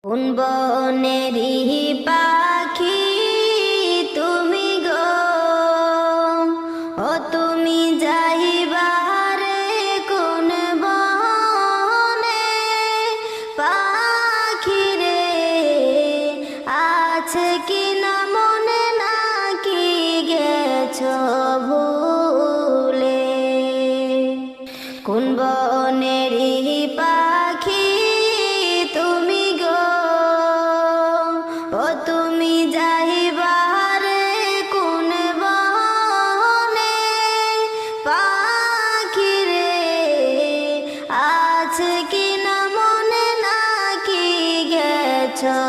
কোন বনেরই পাখি তুমি গো, ও তুমি যাইবারে কোন বনে? পাখি রে আছে কি না মনে, নাকি গেছো ভুলে? কোন বনেরই পাখি তুমি গো, ও তুমি যাইবারে কোন বনে? পাখি রে আছে কি না মনে, নাকি গেছো